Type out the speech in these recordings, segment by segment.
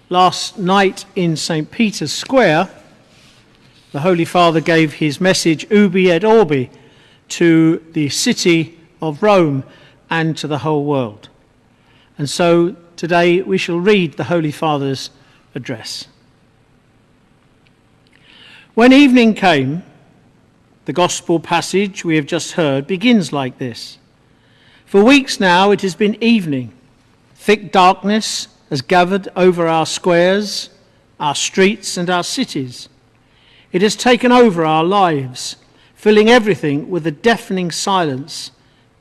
Last night in St. Peter's Square, the Holy Father gave his message, Urbi et Orbi, to the city of Rome and to the whole world. And so today we shall read the Holy Father's address. When evening came, the gospel passage we have just heard begins like this. For weeks now it has been evening. Thick darkness has gathered over our squares, our streets and our cities. It has taken over our lives, filling everything with a deafening silence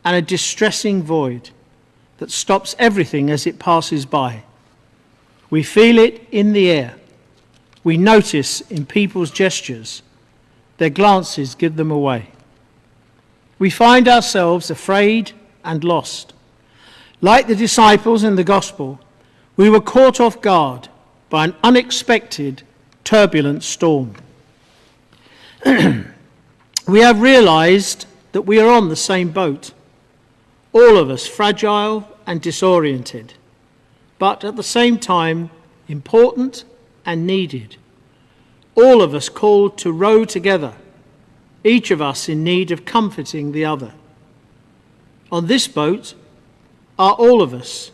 and a distressing void that stops everything as it passes by. We feel it in the air. We notice in people's gestures. Their glances give them away. We find ourselves afraid and lost. Like the disciples in the gospel, we were caught off guard by an unexpected, turbulent storm. We have realized that we are on the same boat, all of us fragile and disoriented, but at the same time important and needed. All of us called to row together, each of us in need of comforting the other. On this boat are all of us,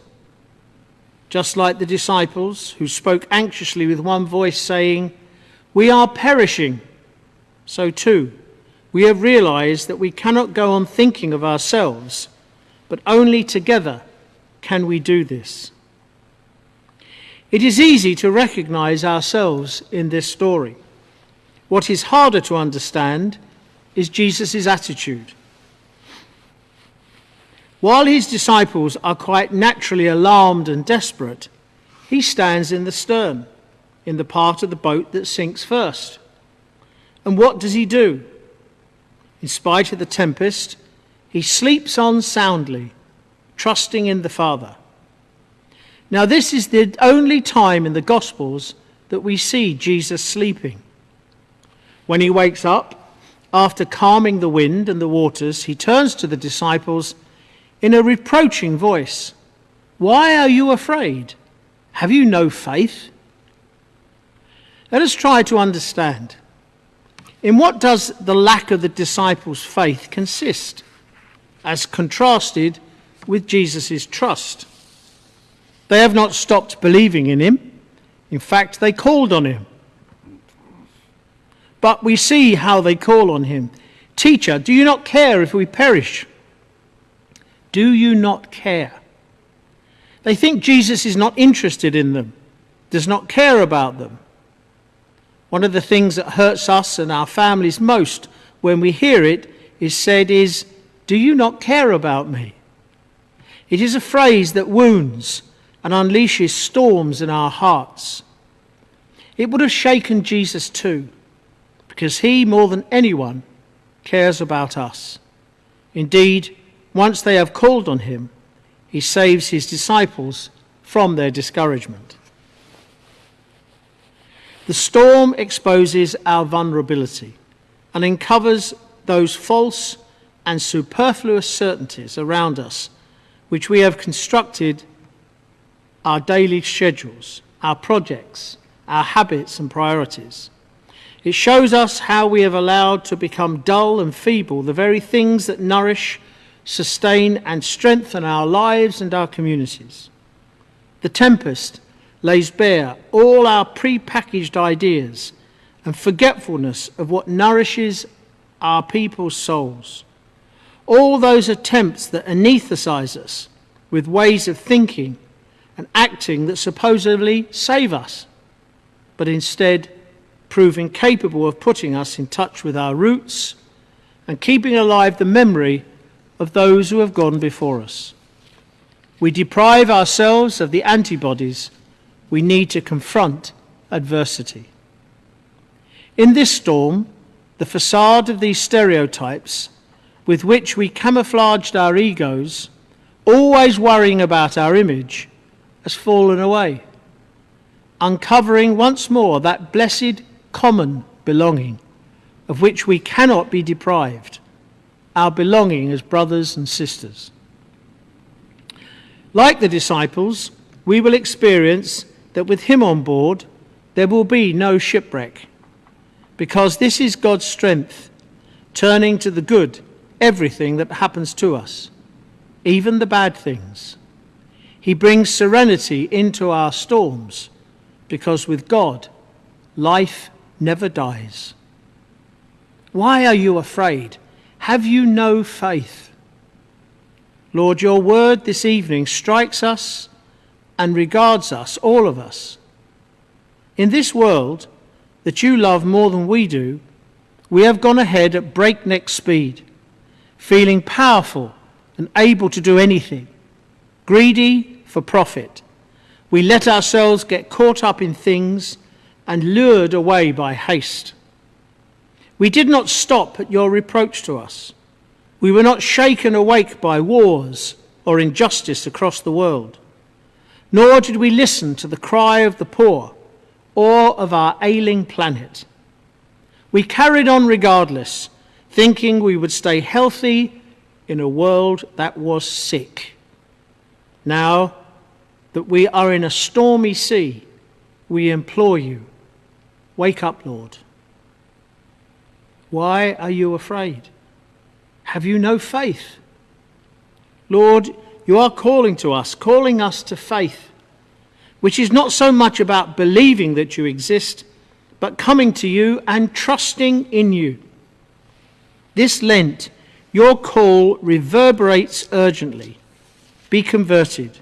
just like the disciples who spoke anxiously with one voice saying, "We are perishing." So too, we have realized that we cannot go on thinking of ourselves, but only together can we do this. It is easy to recognize ourselves in this story. What is harder to understand is Jesus' attitude. While his disciples are quite naturally alarmed and desperate, he stands in the stern, in the part of the boat that sinks first. And what does he do? In spite of the tempest, he sleeps on soundly, trusting in the Father. Now, this is the only time in the Gospels that we see Jesus sleeping. When he wakes up, after calming the wind and the waters, he turns to the disciples in a reproaching voice. "Why are you afraid? Have you no faith?" Let us try to understand. In what does the lack of the disciples' faith consist, as contrasted with Jesus' trust? They have not stopped believing in him. In fact, they called on him. But we see how they call on him. "Teacher, do you not care if we perish?" Do you not care? They think Jesus is not interested in them, does not care about them. One of the things that hurts us and our families most when we hear it is said is, "Do you not care about me?" It is a phrase that wounds and unleashes storms in our hearts. It would have shaken Jesus too, because he, more than anyone, cares about us. Indeed, once they have called on him, he saves his disciples from their discouragement. The storm exposes our vulnerability and uncovers those false and superfluous certainties around us which we have constructed our daily schedules, our projects, our habits and priorities. It shows us how we have allowed to become dull and feeble the very things that nourish, sustain and strengthen our lives and our communities. The tempest lays bare all our pre-packaged ideas and forgetfulness of what nourishes our people's souls. All those attempts that anesthetize us with ways of thinking and acting that supposedly save us, but instead prove incapable of putting us in touch with our roots and keeping alive the memory of those who have gone before us. We deprive ourselves of the antibodies we need to confront adversity. In this storm, the facade of these stereotypes with which we camouflaged our egos, always worrying about our image, has fallen away, uncovering once more that blessed common belonging of which we cannot be deprived, our belonging as brothers and sisters. Like the disciples, we will experience that with him on board, there will be no shipwreck, because this is God's strength, turning to the good everything that happens to us, even the bad things. He brings serenity into our storms, because with God, life never dies. Why are you afraid? Have you no faith? Lord, your word this evening strikes us and regards us, all of us. In this world that you love more than we do, we have gone ahead at breakneck speed, feeling powerful and able to do anything, greedy for profit. We let ourselves get caught up in things and lured away by haste. We did not stop at your reproach to us. We were not shaken awake by wars or injustice across the world, nor did we listen to the cry of the poor or of our ailing planet. We carried on regardless, thinking we would stay healthy in a world that was sick. Now that we are in a stormy sea, we implore you, wake up, Lord. Why are you afraid? Have you no faith? Lord, you are calling us to faith, which is not so much about believing that you exist, but coming to you and trusting in you. This Lent, your call reverberates urgently. Be converted.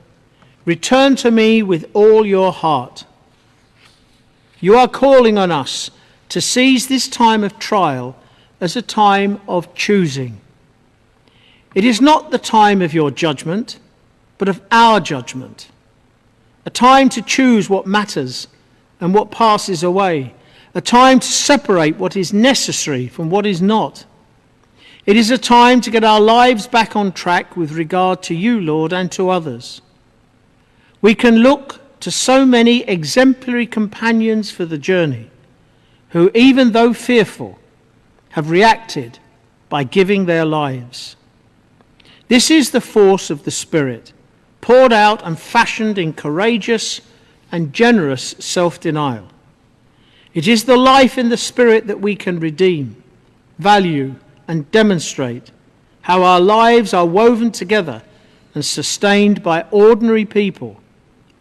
Return to me with all your heart. You are calling on us to seize this time of trial as a time of choosing. It is not the time of your judgment, but of our judgment. A time to choose what matters and what passes away. A time to separate what is necessary from what is not. It is a time to get our lives back on track with regard to you, Lord, and to others. We can look to so many exemplary companions for the journey, who, even though fearful, have reacted by giving their lives. This is the force of the Spirit, poured out and fashioned in courageous and generous self-denial. It is the life in the Spirit that we can redeem, value, and demonstrate how our lives are woven together and sustained by ordinary people,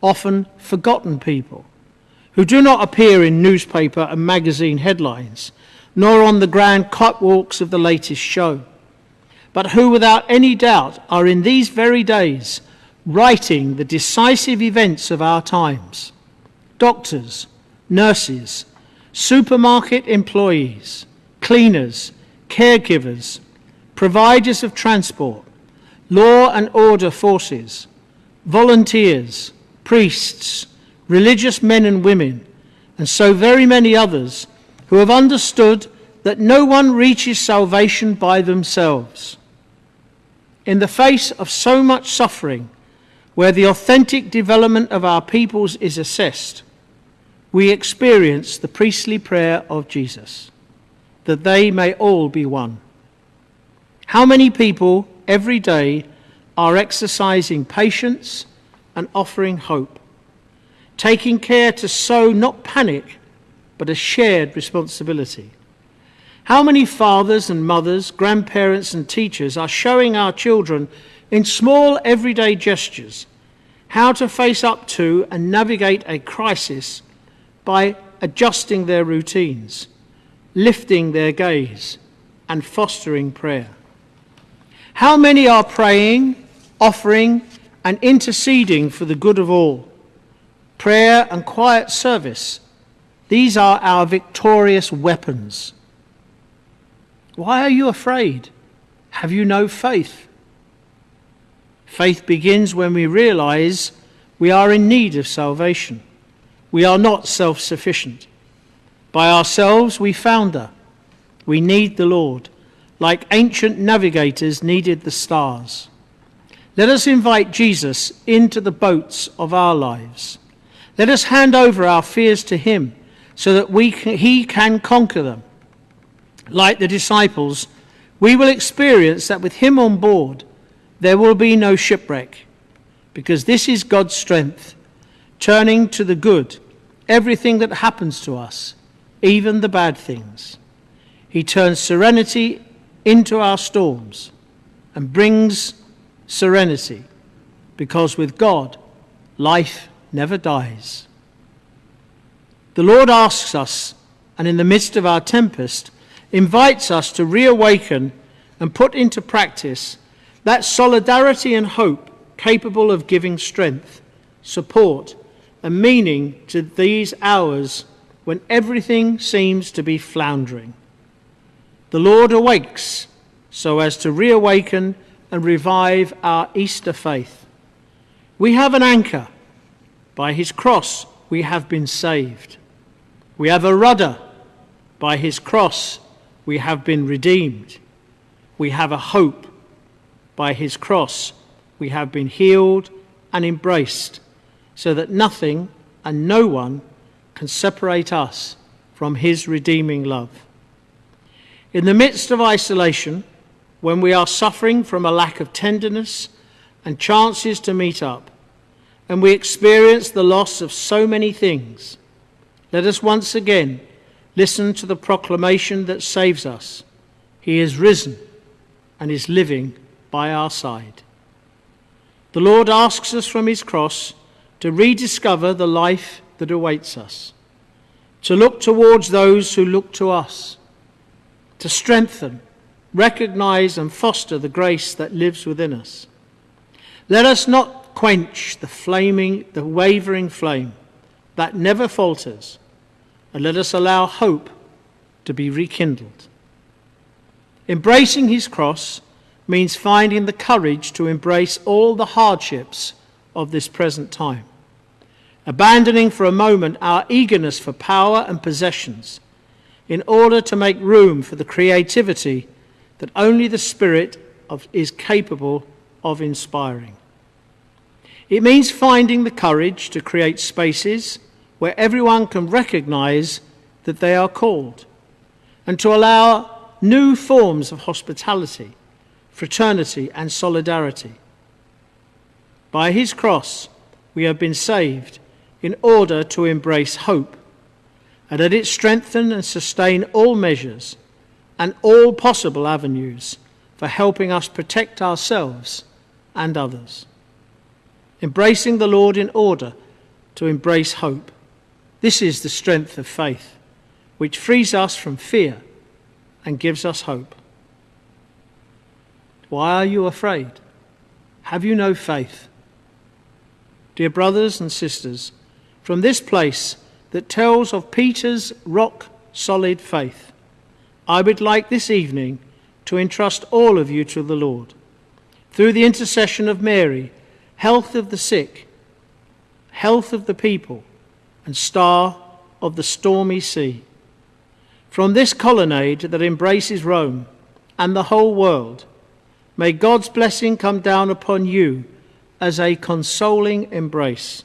often forgotten people, who do not appear in newspaper and magazine headlines, nor on the grand catwalks of the latest show, but who without any doubt are in these very days writing the decisive events of our times. Doctors, nurses, supermarket employees, cleaners, caregivers, providers of transport, law and order forces, volunteers, priests, religious men and women, and so very many others who have understood that no one reaches salvation by themselves. In the face of so much suffering, where the authentic development of our peoples is assessed, we experience the priestly prayer of Jesus, that they may all be one. How many people every day are exercising patience and offering hope, taking care to sow not panic, but a shared responsibility? How many fathers and mothers, grandparents and teachers are showing our children in small everyday gestures how to face up to and navigate a crisis by adjusting their routines, lifting their gaze, and fostering prayer? How many are praying, offering, and interceding for the good of all? Prayer and quiet service, these are our victorious weapons. Why are you afraid? Have you no faith? Faith begins when we realize we are in need of salvation. We are not self-sufficient. By ourselves we founder. We need the Lord, like ancient navigators needed the stars. Let us invite Jesus into the boats of our lives. Let us hand over our fears to him so that he can conquer them. Like the disciples, we will experience that with him on board, there will be no shipwreck, because this is God's strength, turning to the good, everything that happens to us, even the bad things. He turns serenity into our storms and brings serenity, because with God, life never dies. The Lord asks us, and in the midst of our tempest, invites us to reawaken and put into practice that solidarity and hope capable of giving strength, support, and meaning to these hours when everything seems to be floundering. The Lord awakes so as to reawaken and revive our Easter faith. We have an anchor. By his cross we have been saved. We have a rudder. By his cross we have been redeemed. We have a hope. By his cross we have been healed and embraced, so that nothing and no one can separate us from his redeeming love. In the midst of isolation, when we are suffering from a lack of tenderness and chances to meet up, and we experience the loss of so many things, let us once again listen to the proclamation that saves us. He is risen and is living by our side. The Lord asks us from his cross to rediscover the life that awaits us, to look towards those who look to us, to strengthen, recognize and foster the grace that lives within us. Let us not quench the wavering flame that never falters, and let us allow hope to be rekindled. Embracing his cross means finding the courage to embrace all the hardships of this present time, abandoning for a moment our eagerness for power and possessions in order to make room for the creativity that only the Spirit is capable of inspiring. It means finding the courage to create spaces where everyone can recognize that they are called, and to allow new forms of hospitality, fraternity, and solidarity. By his cross, we have been saved in order to embrace hope, and let it strengthen and sustain all measures and all possible avenues for helping us protect ourselves and others. Embracing the Lord in order to embrace hope. This is the strength of faith, which frees us from fear and gives us hope. Why are you afraid? Have you no faith? Dear brothers and sisters, from this place that tells of Peter's rock-solid faith, I would like this evening to entrust all of you to the Lord. Through the intercession of Mary, health of the sick, health of the people, and star of the stormy sea. From this colonnade that embraces Rome and the whole world, may God's blessing come down upon you as a consoling embrace.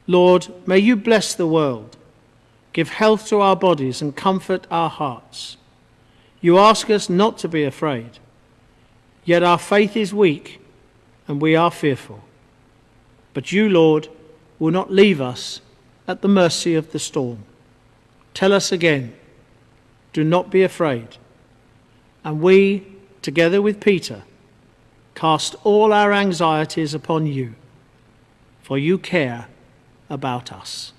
Lord, may you bless the world, give health to our bodies and comfort our hearts. You ask us not to be afraid, yet our faith is weak and we are fearful. But you, Lord, will not leave us at the mercy of the storm. Tell us again, do not be afraid. And we, together with Peter, cast all our anxieties upon you, for you care about us.